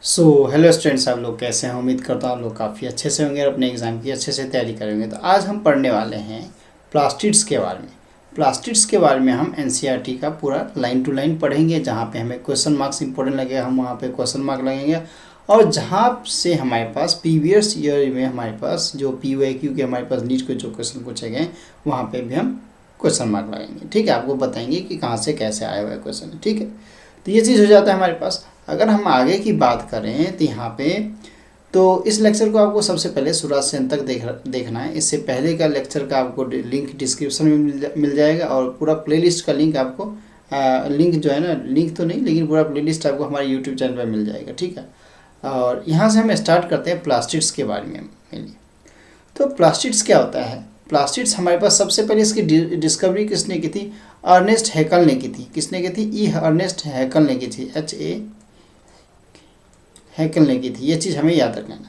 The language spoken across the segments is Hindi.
हेलो स्टूडेंट्स, आप लोग कैसे हैं। उम्मीद करता हूँ आप लोग काफ़ी अच्छे से होंगे और अपने एग्ज़ाम की अच्छे से तैयारी करेंगे। तो आज हम पढ़ने वाले हैं प्लास्टिड्स के बारे में। प्लास्टिड्स के बारे में हम एनसीईआरटी का पूरा लाइन टू लाइन पढ़ेंगे। जहाँ पे हमें क्वेश्चन मार्क्स इंपॉर्टेंट लगेगा हम वहाँ पे क्वेश्चन मार्क लगेंगे, और जहाँ से हमारे पास प्रीवियस ईयर में हमारे पास जो PYQ के हमारे पास नीट के जो क्वेश्चन पूछे गए वहाँ पर भी हम क्वेश्चन मार्क लगाएंगे। ठीक है, आपको बताएंगे कि कहाँ से कैसे आया हुआ है क्वेश्चन। ठीक है, तो ये चीज़ हो जाता है हमारे पास। अगर हम आगे की बात करें तो यहाँ पे तो इस लेक्चर को आपको सबसे पहले शुरुआत से अंत तक देखना है। इससे पहले का लेक्चर का आपको लिंक डिस्क्रिप्शन में मिल जाएगा, और पूरा प्लेलिस्ट का लिंक आपको लिंक जो है ना, लिंक तो नहीं लेकिन पूरा प्लेलिस्ट आपको हमारे यूट्यूब चैनल पर मिल जाएगा। ठीक है, और यहाँ से हम स्टार्ट करते हैं प्लास्टिड्स के बारे में मेनली। तो प्लास्टिड्स क्या होता है। प्लास्टिड्स हमारे पास सबसे पहले इसकी डिस्कवरी किसने की थी? अर्नेस्ट हैकल ने की थी। किसने की थी? अर्नेस्ट हैकल ने की थी। हैकल ने की थी। ये चीज़ हमें याद रखना है।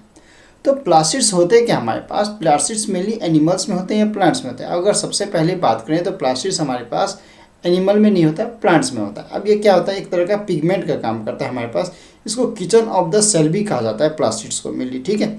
तो प्लास्टिड्स होते क्या हमारे पास? प्लास्टिड्स मेनली एनिमल्स में होते हैं या प्लांट्स में होते हैं? अगर सबसे पहले बात करें तो प्लास्टिड्स हमारे पास एनिमल में नहीं होता, प्लांट्स में होता है। अब ये क्या होता है? एक तरह का पिगमेंट का काम करता है हमारे पास। इसको किचन ऑफ द सेल भी कहा जाता है प्लास्टिड्स को मेनली। ठीक है,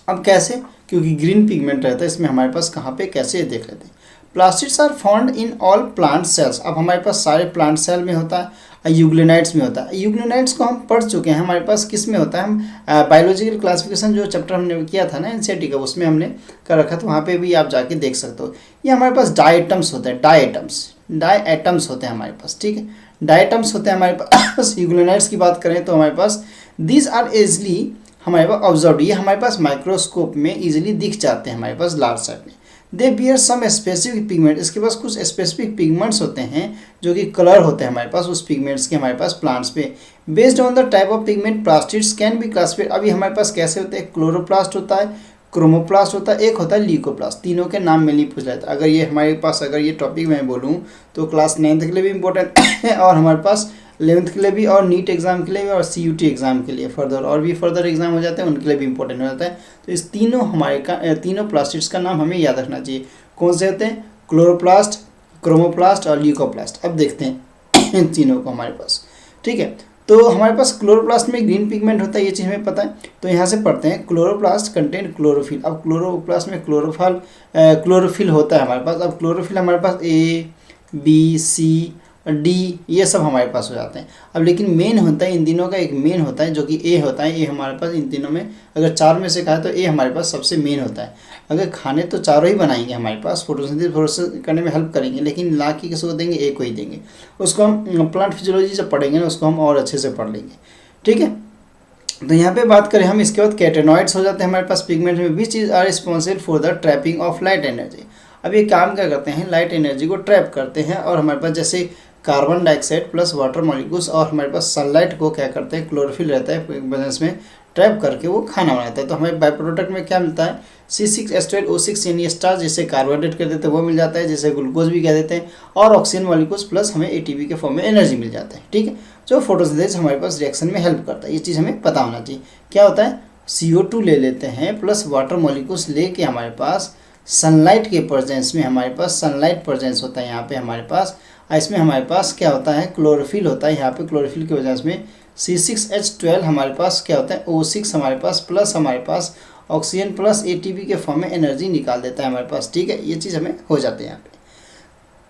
अब कैसे? क्योंकि ग्रीन पिगमेंट रहता है इसमें हमारे पास। कहाँ पे, कैसे, देख लेते हैं। Plastids are found in all plant cells. अब हमारे पास सारे प्लांट सेल में होता है, यूग्लिनाइड्स में होता है। यूग्लिनाइड्स को हम पढ़ चुके हैं। हमारे पास किस में होता है? हम बायोलॉजिकल क्लासिफिकेशन जो चैप्टर हमने किया था ना एनसीईआरटी का, उसमें हमने कर रखा था। वहाँ पे भी आप जाके देख सकते हो। ये हमारे पास डायटम्स होते हैं। डायटम्स होते हैं हमारे पास। ठीक है, डायटम्स होते हैं हमारे पास। यूग्लिनाइड्स की बात करें तो हमारे पास दीज आर इजली हमारे पास ऑब्जर्व, ये हमारे पास माइक्रोस्कोप में इजीली दिख जाते हैं हमारे पास लार्ज साइज में। They bear some specific pigment. इसके पास कुछ स्पेसिफिक पिगमेंट्स होते हैं जो कि कलर होते हैं हमारे पास उस पिगमेंट्स के हमारे पास प्लांट्स पे। Based on the type of pigment plastids can be classified. अभी हमारे पास कैसे होते हैं? क्लोरोप्लास्ट होता है, क्रोमोप्लास्ट होता है, एक होता है ल्यूकोप्लास्ट। तीनों के नाम में नहीं पूछ लेता। अगर ये हमारे पास अगर ये टॉपिक मैं बोलूँ तो क्लास 9th के लिए भी इंपॉर्टेंट है, और हमारे पास 11th के लिए भी, और नीट एग्जाम के लिए भी, और CUT एग्जाम के लिए फर्दर और भी फर्दर एग्जाम हो जाते हैं उनके लिए भी इंपॉर्टेंट हो जाता है। तो इस तीनों प्लास्टिड्स का नाम हमें याद रखना चाहिए। कौन से होते हैं? क्लोरोप्लास्ट, क्रोमोप्लास्ट और ल्यूकोप्लास्ट। अब देखते हैं इन तीनों को हमारे पास। ठीक है, तो हमारे पास क्लोरोप्लास्ट में ग्रीन पिगमेंट होता है, ये चीज़ हमें पता है। तो यहाँ से पढ़ते हैं क्लोरोप्लास्ट कंटेन क्लोरोफिल। अब क्लोरोप्लास्ट में क्लोरोफिल होता है हमारे पास। अब क्लोरोफिल हमारे पास A, B, C, D ये सब हमारे पास हो जाते हैं। अब लेकिन मेन होता है इन तीनों का, एक मेन होता है जो कि A होता है। A हमारे पास इन तीनों में अगर 4 में से कहा तो A हमारे पास सबसे मेन होता है। अगर खाने तो चारों ही बनाएंगे हमारे पास, फोटोसिंथेसिस करने में हेल्प करेंगे, लेकिन ला के किसी को देंगे? एक को ही देंगे। उसको हम प्लांट फिजियोलॉजी जब पढ़ेंगे ना उसको हम और अच्छे से पढ़ लेंगे। ठीक है, तो यहाँ पे बात करें हम, इसके बाद कैटेनॉइड्स हो जाते हैं हमारे पास पिगमेंट में। Which is are responsible for the trapping of light energy. अब ये काम क्या करते हैं? लाइट एनर्जी को ट्रैप करते हैं, और हमारे पास जैसे carbon dioxide plus water molecules और हमारे पास सनलाइट को क्या करते हैं? क्लोरोफिल रहता है बैलेंस में, ट्रैप करके वो खाना बनाता है। तो हमें बाई प्रोडक्ट में क्या मिलता है? C6H12O6 यानी स्टार्च, जिसे कार्बोहाइड्रेट कह देते हैं वो मिल जाता है, जिसे ग्लूकोज भी कह देते हैं, और ऑक्सीजन मॉलिक्यूल्स प्लस हमें ATP के फॉर्म में एनर्जी मिल जाता है। ठीक है, जो फोटोसिंथेसिस हमारे पास रिएक्शन में हेल्प करता है। ये चीज़ हमें पता होना चाहिए। क्या होता है? CO2 ले लेते हैं प्लस वाटर मॉलिक्यूल्स लेके हमारे पास सनलाइट के प्रेजेंस में, हमारे पास सनलाइट प्रेजेंस होता है यहाँ पे हमारे पास। इसमें हमारे पास क्या होता है? क्लोरोफिल होता है। यहाँ पे क्लोरोफिल की वजह से C6H12 हमारे पास क्या होता है? O6 हमारे पास प्लस हमारे पास ऑक्सीजन प्लस ATP के फॉर्म में एनर्जी निकाल देता है हमारे पास। ठीक है, ये चीज़ हमें हो जाती है यहाँ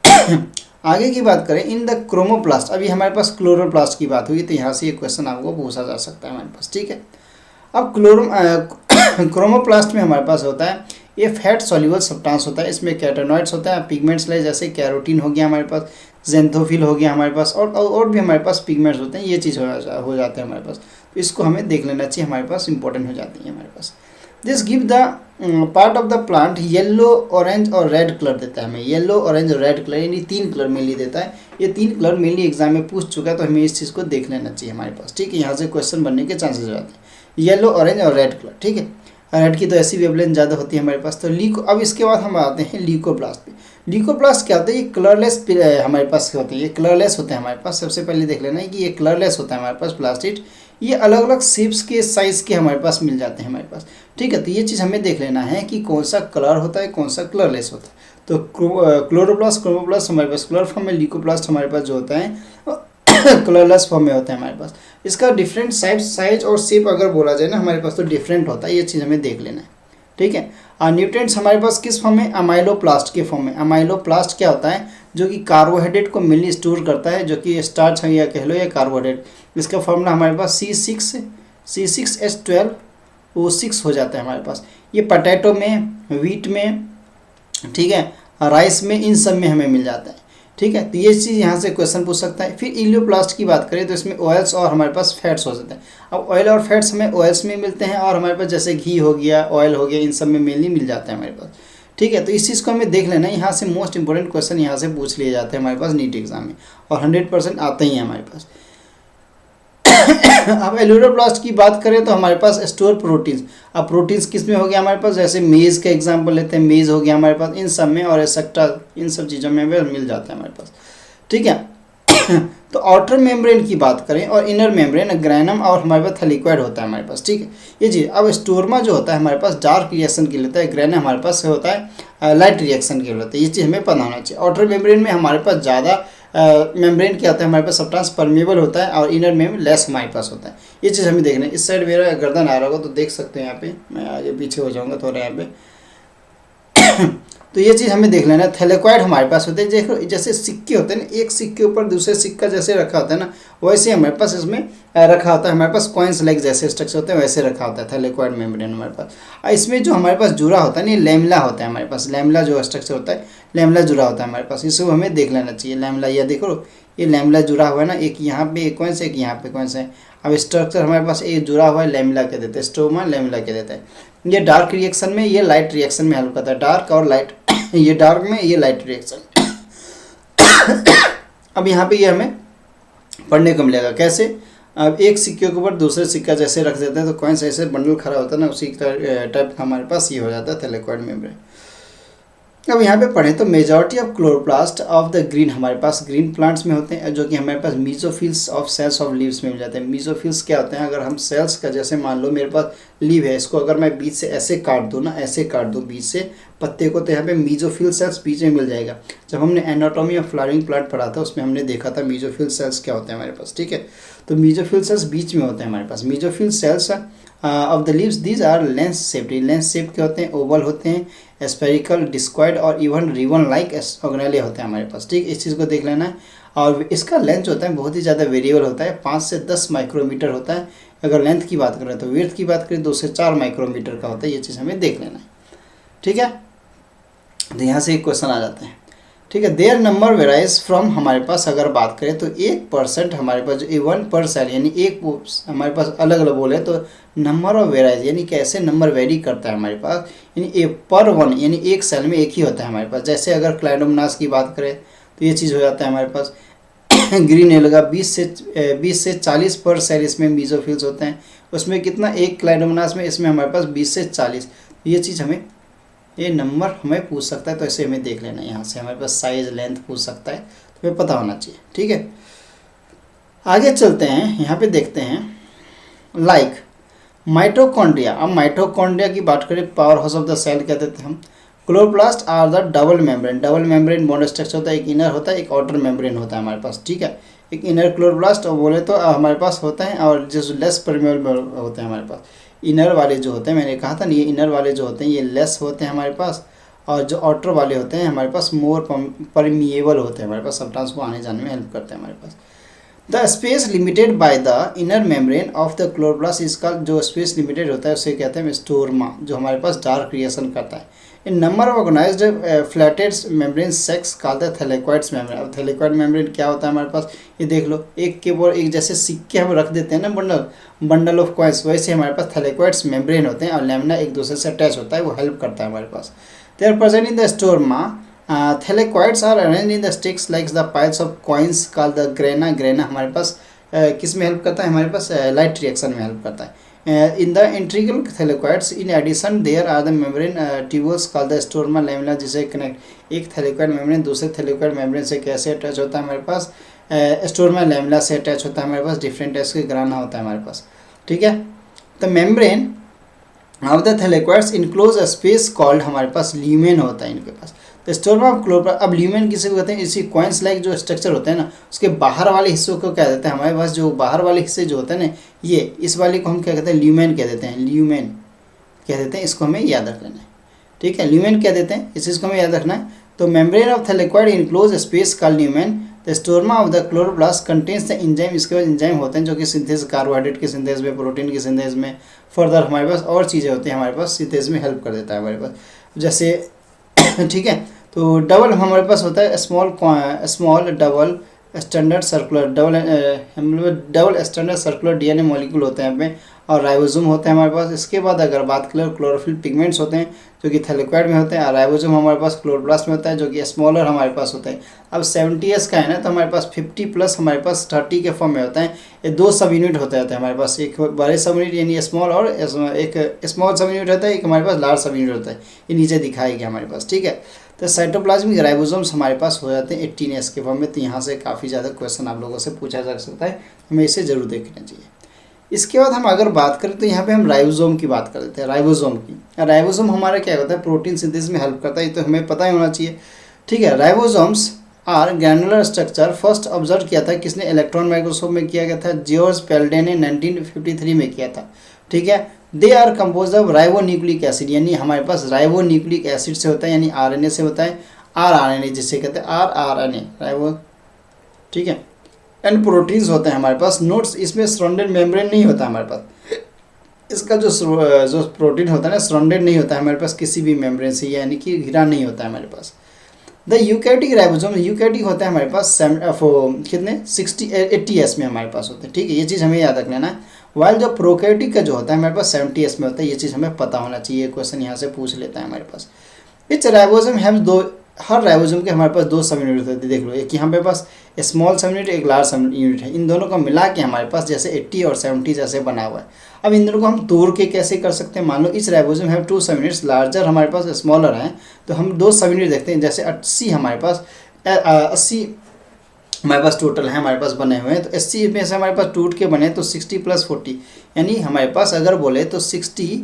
पे। आगे की बात करें इन द क्रोमोप्लास्ट। अभी हमारे पास क्लोरोप्लास्ट की बात हुई, तो यहाँ से ये क्वेश्चन आपको पूछा जा सकता है हमारे पास। ठीक है, अब क्रोमोप्लास्ट में हमारे पास होता है ये फैट सॉल्युबल सब्सटेंस होता है। इसमें कैटेनॉइड्स होता है, पिगमेंट्स ले जैसे कैरोटीन हो गया हमारे पास, जेंथोफिल हो गया हमारे पास, और भी हमारे पास पिगमेंट्स होते हैं। ये चीज़ हो जाते हैं हमारे पास। तो इसको हमें देख लेना चाहिए, हमारे पास इंपॉर्टेंट हो जाती है हमारे पास। This give the part of the plant yellow, orange और रेड कलर देता है हमें। येलो, ऑरेंज और रेड कलर यानी 3 कलर मेनली देता है। ये 3 कलर मेनली एग्जाम में पूछ चुका है, तो हमें इस चीज़ को देख लेना चाहिए हमारे पास। ठीक है, यहाँ से क्वेश्चन बनने के चांसेस हो जाते हैं। येलो, ऑरेंज और रेड कलर। ठीक है, रेड की तो ऐसी वेवलेंथ ज़्यादा होती है हमारे पास। तो अब इसके बाद हम आते हैं ल्यूकोप्लास्ट पे। ल्यूकोप्लास्ट क्या होता है? ये कलरलेस हमारे पास होते हैं, ये कलरलेस होते हैं हमारे पास। सबसे पहले देख लेना है कि ये कलरलेस होता है हमारे पास प्लास्टिड। ये अलग अलग शेप्स के, साइज़ के हमारे पास मिल जाते हैं हमारे पास। ठीक है, तो ये चीज़ हमें देख लेना है कि कौन सा कलर होता है, कौन सा कलरलेस होता है। तो क्लोरोप्लास्ट, क्रोमोप्लास्ट हमारे पास कलर फॉर्म में, ल्यूकोप्लास्ट हमारे पास जो होता है कलरलेस फॉर्म में होते हैं हमारे पास। इसका डिफरेंट साइज और शेप अगर बोला जाए ना हमारे पास तो डिफरेंट होता है, ये चीज़ हमें देख लेना है, ठीक है। और न्यूट्रिएंट्स हमारे पास किस फॉर्म में, अमाइलोप्लास्ट के फॉर्म में। अमाइलोप्लास्ट क्या होता है, जो कि कार्बोहाइड्रेट को मेनली स्टोर करता है, जो कि स्टार्च है या कह लो या कार्बोहाइड्रेट। इसका फॉर्मूला हमारे पास C6H12O6 हो जाता है हमारे पास। ये पोटैटो में, व्हीट में, ठीक है, राइस में, इन सब में हमें मिल जाता है, ठीक है। तो ये चीज़ यहाँ से क्वेश्चन पूछ सकता है। फिर इलियोप्लास्ट की बात करें तो इसमें ऑयल्स और हमारे पास फैट्स हो जाते हैं। अब ऑयल और फैट्स हमें ऑयल्स में मिलते हैं और हमारे पास जैसे घी हो गया, ऑयल हो गया, इन सब में मेनली मिल जाता है हमारे पास, ठीक है। तो इस चीज़ को हमें देख लेना है। यहाँ से मोस्ट इंपॉर्टेंट क्वेश्चन यहाँ से पूछ लिए जाते हैं हमारे पास नीट एग्जाम में, और 100% आते ही हैं हमारे पास। अब एल्यूरोप्लास्ट की बात करें तो हमारे पास स्टोर प्रोटीन्स। अब प्रोटीन्स किस में हो गया हमारे पास, जैसे मेज़ का एग्जांपल लेते हैं, मेज़ हो गया हमारे पास, इन सब में, और एक्सेट्रा इन सब चीज़ों में मिल जाता है हमारे पास, ठीक है। तो आउटर मेम्ब्रेन की बात करें और इनर मेम्ब्रेन, ग्रैनम और हमारे पास थैलेक्वाइड होता है हमारे पास, ठीक है। ये चीज़ अब स्टोरमा जो होता है हमारे पास डार्क रिएक्शन के लिए होता है, ग्रैनम हमारे पास होता है लाइट रिएक्शन के लिए होता है। ये चीज़ हमें पता होना चाहिए। आउटर मेम्ब्रेन में हमारे पास ज़्यादा मेम्ब्रेन क्या होता है हमारे पास, सब्सटेंस परमेबल होता है, और इनर में लेस हमारे पास होता है। ये चीज़ हमें देखना है। इस साइड मेरा गर्दन आ रहा होगा तो देख सकते हैं, यहाँ पे मैं आगे पीछे हो जाऊँगा थोड़ा यहाँ पे। तो ये चीज़ हमें देख लेना है। थैलेक्वाइड हमारे पास होते हैं, जैसे सिक्के होते हैं ना, एक सिक्के ऊपर दूसरे सिक्का जैसे रखा होता है ना, वैसे हमारे पास इसमें रखा होता है हमारे पास, कॉइन्स लाइक जैसे स्ट्रक्चर होते हैं वैसे रखा होता है थैलेक्वाइड मेम्ब्रेन हमारे पास। और इसमें जो हमारे पास जुड़ा होता है ना, ये लैमेला होता है हमारे पास। लैमेला जो स्ट्रक्चर होता है, लैमेला जुड़ा होता है हमारे पास, इसको हमें देख लेना चाहिए। लैमेला, ये देखो ये लैमेला जुड़ा हुआ है ना, एक यहाँ पे एक कॉइन्स, एक यहाँ पे कॉइन्स है। अब स्ट्रक्चर हमारे पास एक जुड़ा हुआ है, लैमेला कह देते हैं, स्टोमा लैमेला कह देते हैं। ये डार्क रिएक्शन में, ये लाइट रिएक्शन में हेल्प करता है, डार्क और लाइट। ये डार्क में, ये लाइट रिएक्शन। अब यहाँ पे ये हमें पढ़ने को मिलेगा कैसे। अब एक सिक्के के ऊपर दूसरे सिक्का जैसे रख देते हैं तो कॉइन्स ऐसे बंडल खड़ा होता है ना, उसी टाइप का हमारे पास ये हो जाता है थैलेक्वाइड मेम्ब्रेन। अब यहाँ पे पढ़ें तो majority of chloroplast of the green हमारे पास ग्रीन प्लांट्स में होते हैं, जो कि हमारे पास मीजोफिल्स ऑफ सेल्स ऑफ लीव्स में मिल जाते हैं। मीजोफिल्स क्या होते हैं, अगर हम सेल्स का, जैसे मान लो मेरे पास लीव है, इसको अगर मैं बीच से ऐसे काट दूँ ना, ऐसे काट दूँ बीच से पत्ते को, तो यहाँ पे मीजोफिल सेल्स बीच में मिल जाएगा। जब हमने एनाटॉमी ऑफ फ्लावरिंग प्लांट पढ़ा था उसमें हमने देखा था मीजोफिल सेल्स क्या होते हैं हमारे पास, ठीक है। तो मीजोफिल सेल्स बीच में होते हैं हमारे पास। Mesophyll cells of the leaves these are lens shaped. Lens shape के होते हैं, ओवल होते हैं, स्पेरिकल, डिस्क्वाइड और इवन रिबन लाइक ऑर्गेनेले होते हैं हमारे पास, ठीक। इस चीज़ को देख लेना है। और इसका लेंथ होता है बहुत ही ज़्यादा वेरिएबल होता है, 5 से 10 माइक्रोमीटर होता है अगर लेंथ की बात करें। तो विड्थ की बात करें 2 से 4 माइक्रोमीटर का होता है। ये चीज़ हमें देख लेना है, ठीक है। तो यहाँ से एक क्वेश्चन आ जाते हैं, ठीक है। देयर नंबर वेराइज फ्रॉम, हमारे पास अगर बात करें तो 1% हमारे पास जो 1 पर सेल, यानी एक हमारे पास अलग अलग बोले तो नंबर ऑफ वेराइज, यानी कैसे नंबर वेरी करता है हमारे पास, यानी पर 1, यानी एक सेल में एक ही होता है हमारे पास। जैसे अगर क्लाइडोमोनास की बात करें तो ये चीज़ हो जाता है हमारे पास ग्रीन एल्गा 20 से 40 पर सेल इसमें मीजोफिल्स होते हैं। उसमें कितना, एक क्लाइडोमोनास में, इसमें हमारे पास 20 से 40। ये चीज़ हमें, ये नंबर हमें पूछ सकता है, तो ऐसे हमें देख लेना है। यहाँ से हमारे पास साइज, लेंथ पूछ सकता है, तो हमें पता होना चाहिए, ठीक है। आगे चलते हैं, यहाँ पे देखते हैं लाइक माइटोकॉन्ड्रिया। अब माइटोकॉन्ड्रिया की बात करें, power house of the cell कहते थे हम। Chloroplast are the double membrane bond structure होता है, एक इनर होता है, एक आउटर मेम्ब्रेन होता है हमारे पास, ठीक है। एक इनर क्लोरोप्लास्ट और बोले तो हमारे पास होता है, और जो लेस परमेबल होते हैं हमारे पास। इनर वाले जो होते हैं, मैंने कहा था ना, ये इनर वाले जो होते हैं ये लेस होते हैं हमारे पास, और जो आउटर वाले होते हैं हमारे पास मोर परमिएबल होते हैं हमारे पास, सब्सटेंस को आने जाने में हेल्प करते हैं हमारे पास। The space limited by the inner membrane of the chloroplast, इसका जो स्पेस लिमिटेड होता है उसे कहते हैं स्टोरमा, जो हमारे पास डार्क क्रिएशन करता है। In number of organized flattened membrane sacs called the thylakoids membrane. अब थैलेक्वाइड मेम्ब्रेन क्या होता है हमारे पास, ये देख लो, एक के ऊपर एक जैसे सिक्के हम रख देते हैं ना, बंडल ऑफ कॉइन्स, वैसे हमारे पास थैलेक्वाइड्स मेम्ब्रेन होते हैं, और लैमिना एक दूसरे से अटैच होता है, वो हेल्प करता है हमारे पास। They are present in the stroma. Thylakoids are arranged in the stacks like the piles of coins called the grana. Grana हमारे पास किस में हेल्प करता है, हमारे पास लाइट रिएक्शन में हेल्प करता है। In the integral thylakoids in addition there are the membrane tubules called the स्टोरमा लैमिना, जिसे कनेक्ट एक थैलेक्वाइड मेम्ब्रेन दूसरे थैलेक्वाइड मेम्ब्रेन से कैसे अटैच होता है हमारे पास, स्टोरमा लैमिना से अटैच होता है हमारे पास। डिफरेंट टाइप्स के ग्राना होता है हमारे पास, ठीक है। The membrane of the thylakoids enclose space called, हमारे पास ल्यूमेन होता है इनके पास। तो स्टोरमा ऑफ क्लोरोप्लास्ट, अब ल्यूमेन किसे कहते हैं, इसी कॉइन्स लाइक जो स्ट्रक्चर होता है ना, उसके बाहर वाले हिस्सों को क्या देते हैं, हमारे पास जो बाहर वाले हिस्से जो होते हैं ना, ये इस वाले को हम क्या कहते हैं, ल्यूमेन कह देते हैं, ल्यूमेन कह देते हैं। इसको हमें याद रख लेना है, ठीक है, ल्यूमेन कह देते हैं, इस चीज़ को हमें याद रखना है। तो membrane of thylakoid enclose space called lumen. The stroma of the chloroplast contains the enzyme, इसके बाद एंजाइम होते हैं जो कि सिंथेस, कार्बोहाइड्रेट के सिंथेस में, प्रोटीन के सिंथेस में, फर्दर हमारे पास और चीज़ें होती हैं हमारे पास सिंथेस में हेल्प कर देता है हमारे पास, जैसे ठीक है। तो डबल हमारे पास होता है small double standard circular double standard circular DNA molecule होते हैं यहाँ पे, और राइबोसोम होते हैं हमारे पास। इसके बाद अगर बात करें क्लोरोफिल पिगमेंट्स होते हैं जो कि थैलेक्वाइड में होते हैं, और राइबोसोम हमारे पास क्लोरोप्लास्ट में होता है जो कि स्मॉलर हमारे पास होते हैं। अब 70S का है ना, तो हमारे पास 50 प्लस हमारे पास 30 के फॉर्म में होता है। ये 2 सब यूनिट होते हैं हमारे पास, एक बड़े सब यूनिट यानी स्मॉल, और एक स्मॉल सब यूनिट होता है, एक हमारे पास लार्ज सब यूनिट होता है, ये नीचे दिखाई गया हमारे पास, ठीक है। तो साइटोप्लाज्मिक राइबोसोम्स हमारे पास हो जाते हैं 18S के फॉर्म में। तो यहाँ से काफ़ी ज़्यादा क्वेश्चन आप लोगों से पूछा जा सकता है, हमें इसे जरूर देखना चाहिए। इसके बाद हम अगर बात करें तो यहाँ पे हम राइबोसोम की बात कर लेते हैं, राइबोसोम की। राइबोसोम हमारा क्या होता है, प्रोटीन सिंथेसिस में हेल्प करता है, ये तो हमें पता ही होना चाहिए, ठीक है। Ribosomes are granular structure, first observe किया था किसने, इलेक्ट्रॉन माइक्रोस्कोप में किया गया था, जॉर्ज पेल्डे ने 1953 में किया था, ठीक है। They are compose of ribonucleic acid, यानी हमारे पास राइबोन्यूक्लिक एसिड से होता है, यानी RNA से होता है, RNA जिसे कहते हैं RNA राइबो, ठीक है। एंड प्रोटीन्स होते हैं हमारे पास, नोट्स इसमें सराउंडेड मेम्ब्रेन नहीं होता हमारे पास, इसका जो प्रोटीन होता है ना सराउंडेड नहीं होता है हमारे पास किसी भी मेम्ब्रेन से, यानी कि घिरा नहीं होता है हमारे पास। द यूकैरियोटिक राइबोसोम, यूकैरियोटिक होता है हमारे पास कितने 80S में हमारे पास होते हैं, ठीक है, ये चीज़ हमें याद रखना है। वाइल जो प्रोकैरियोटिक का जो होता है हमारे पास 70S में होता है, ये चीज़ हमें पता होना चाहिए, क्वेश्चन यहाँ से पूछ लेता है हमारे पास। इच राइबोसोम हैव दो, हर राइबोसोम के हमारे पास 2 सब यूनिट होते हैं, देख लो, एक यहाँ पे पास स्मॉल सब यूनिट, एक लार्ज सब यूनिट है, इन दोनों को मिला के हमारे पास जैसे 80 और 70 जैसे बना हुआ है। अब इन दोनों को हम तोड़ के कैसे कर सकते हैं, मान लो इस राइबोसोम हैव 2 सब यूनिट्स, लार्जर हमारे पास स्मॉलर हैं, तो हम 2 सब यूनिट देखते हैं, जैसे 80 हमारे पास 80 हमारे पास टोटल है हमारे पास बने हुए हैं, तो 80 में से हमारे पास टूट के बने तो 60 + 40, यानी हमारे पास अगर बोले तो 60,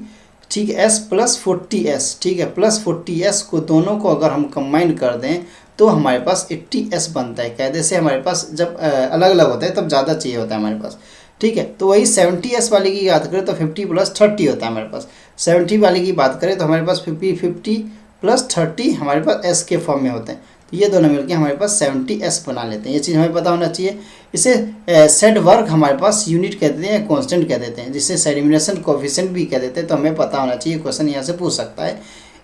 ठीक है, S + 40S, ठीक है, +40S को दोनों को अगर हम कंबाइन कर दें तो हमारे पास 80S बनता है। कायदे से हमारे पास जब अलग अलग होता है तब ज़्यादा चाहिए होता है हमारे पास, ठीक है। तो वही 70S वाले की बात करें तो 50 + 30 होता है हमारे पास, 70 वाले की बात करें तो हमारे पास 50 + 30 हमारे पास S के फॉर्म में होते हैं, तो ये दोनों मिलकर हमारे पास 70S बना लेते हैं, ये चीज़ हमें पता होना चाहिए। इसे सेड वर्क हमारे पास यूनिट कह देते हैं, कांस्टेंट कह देते हैं, जिसे सेडिमिनेशन कोफिशिएंट भी कह देते हैं, तो हमें पता होना चाहिए, क्वेश्चन यहाँ से पूछ सकता है।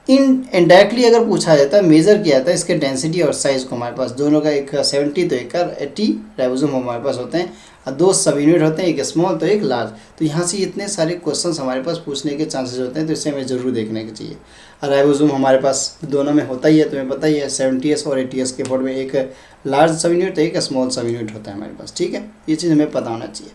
इनडायरेक्टली अगर पूछा जाता है, मेजर किया जाता है इसके डेंसिटी और साइज़ को, हमारे पास दोनों का, एक 70 तो एक 80 राइबोसोम हमारे पास होते हैं, और 2 सब यूनिट होते हैं, एक स्मॉल तो एक लार्ज। तो यहाँ से इतने सारे क्वेश्चंस हमारे पास पूछने के चांसेस होते हैं, तो इसे हमें ज़रूर देखने के चाहिए। राइबोसोम हमारे पास दोनों में होता ही है, तुम्हें पता ही है, 70S और 80S के फॉर्म में, एक लार्ज सब यूनिट तो एक स्मॉल सब यूनिट होता है हमारे पास, ठीक है, ये चीज़ हमें पता होना चाहिए।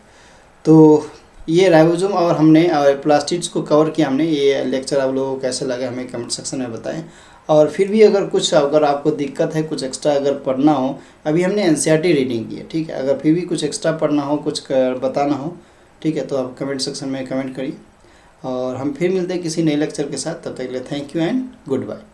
तो ये राइबोसोम और हमने प्लास्टिड्स को कवर किया हमने, ये लेक्चर आप लोगों को कैसे लगा हमें कमेंट सेक्शन में बताएं। और फिर भी अगर आपको दिक्कत है, कुछ एक्स्ट्रा अगर पढ़ना हो, अभी हमने NCERT रीडिंग की है, ठीक है, अगर फिर भी कुछ एक्स्ट्रा पढ़ना हो, कुछ बताना हो, ठीक है, तो आप कमेंट सेक्शन में कमेंट करिए, और हम फिर मिलते हैं किसी नए लेक्चर के साथ। तब तक के लिए thank you and good bye.